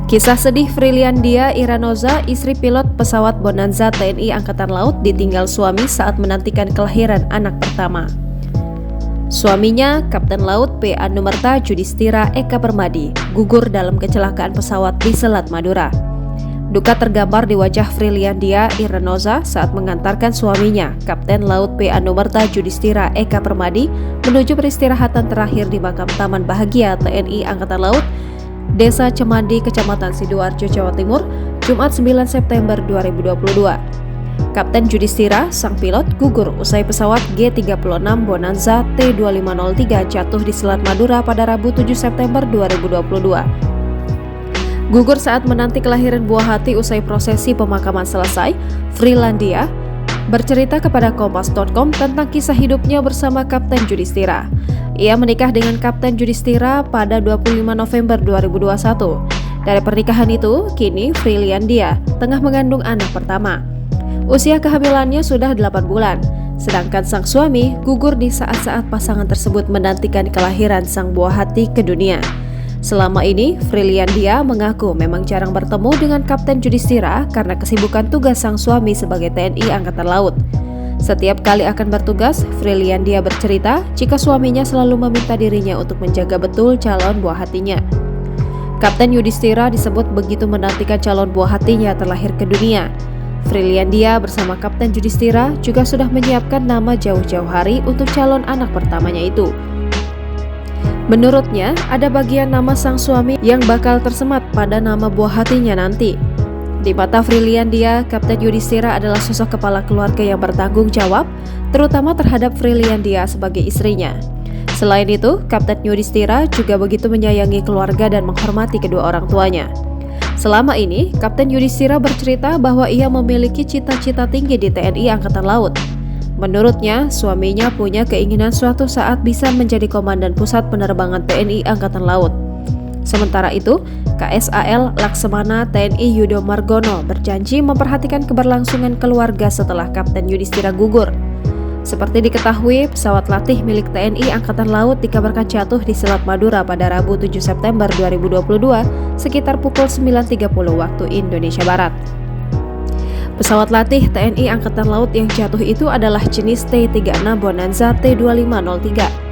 Kisah sedih Friliandia Iranoza, istri pilot pesawat Bonanza TNI Angkatan Laut, ditinggal suami saat menantikan kelahiran anak pertama. Suaminya, Kapten Laut P. Anumerta Judistira Eka Permadi, gugur dalam kecelakaan pesawat di Selat Madura. Duka tergambar di wajah Friliandia Iranoza saat mengantarkan suaminya, Kapten Laut P. Anumerta Judistira Eka Permadi, menuju peristirahatan terakhir di makam Taman Bahagia TNI Angkatan Laut, Desa Cemandi, Kecamatan Sidoarjo, Jawa Timur, Jumat 9 September 2022. Kapten Judistira, sang pilot, gugur usai pesawat G36 Bonanza T2503 jatuh di Selat Madura pada Rabu 7 September 2022. Gugur saat menanti kelahiran buah hati usai prosesi pemakaman selesai, Friliandia bercerita kepada Kompas.com tentang kisah hidupnya bersama Kapten Judistira. Ia menikah dengan Kapten Judistira pada 25 November 2021. Dari pernikahan itu, kini Friliandia tengah mengandung anak pertama. Usia kehamilannya sudah 8 bulan, sedangkan sang suami gugur di saat-saat pasangan tersebut menantikan kelahiran sang buah hati ke dunia. Selama ini, Friliandia mengaku memang jarang bertemu dengan Kapten Judistira karena kesibukan tugas sang suami sebagai TNI Angkatan Laut. Setiap kali akan bertugas, Friliandia bercerita jika suaminya selalu meminta dirinya untuk menjaga betul calon buah hatinya. Kapten Judistira disebut begitu menantikan calon buah hatinya terlahir ke dunia. Friliandia bersama Kapten Judistira juga sudah menyiapkan nama jauh-jauh hari untuk calon anak pertamanya itu. Menurutnya, ada bagian nama sang suami yang bakal tersemat pada nama buah hatinya nanti. Di mata Friliandia, Kapten Judistira adalah sosok kepala keluarga yang bertanggung jawab, terutama terhadap Friliandia sebagai istrinya. Selain itu, Kapten Judistira juga begitu menyayangi keluarga dan menghormati kedua orang tuanya. Selama ini, Kapten Judistira bercerita bahwa ia memiliki cita-cita tinggi di TNI Angkatan Laut. Menurutnya, suaminya punya keinginan suatu saat bisa menjadi Komandan Pusat Penerbangan TNI Angkatan Laut. Sementara itu, KSAL Laksamana TNI Yudo Margono berjanji memperhatikan keberlangsungan keluarga setelah Kapten Judistira gugur. Seperti diketahui, pesawat latih milik TNI Angkatan Laut dikabarkan jatuh di Selat Madura pada Rabu 7 September 2022 sekitar pukul 9.30 waktu Indonesia Barat. Pesawat latih TNI Angkatan Laut yang jatuh itu adalah jenis T36 Bonanza T2503.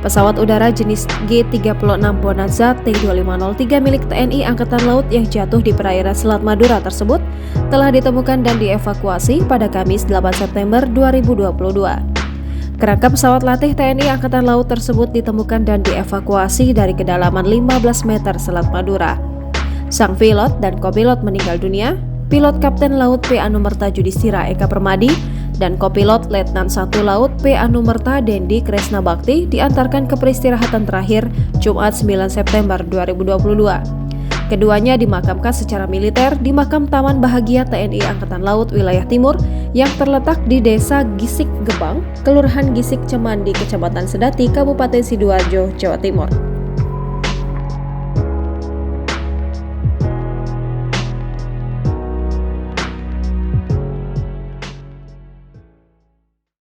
Pesawat udara jenis G36 Bonanza T2503 milik TNI Angkatan Laut yang jatuh di perairan Selat Madura tersebut telah ditemukan dan dievakuasi pada Kamis 8 September 2022. Kerangka pesawat latih TNI Angkatan Laut tersebut ditemukan dan dievakuasi dari kedalaman 15 meter Selat Madura. Sang pilot dan kopilot meninggal dunia, pilot Kapten Laut P. Anumerta Judistira Eka Permadi, dan kopilot Letnan 1 Laut P. Anumerta Dendi Kresna Bakti diantarkan ke peristirahatan terakhir Jumat 9 September 2022. Keduanya dimakamkan secara militer di makam Taman Bahagia TNI Angkatan Laut Wilayah Timur yang terletak di Desa Gisik Gebang, Kelurahan Gisik Cemandi, Kecamatan Sedati, Kabupaten Sidoarjo, Jawa Timur.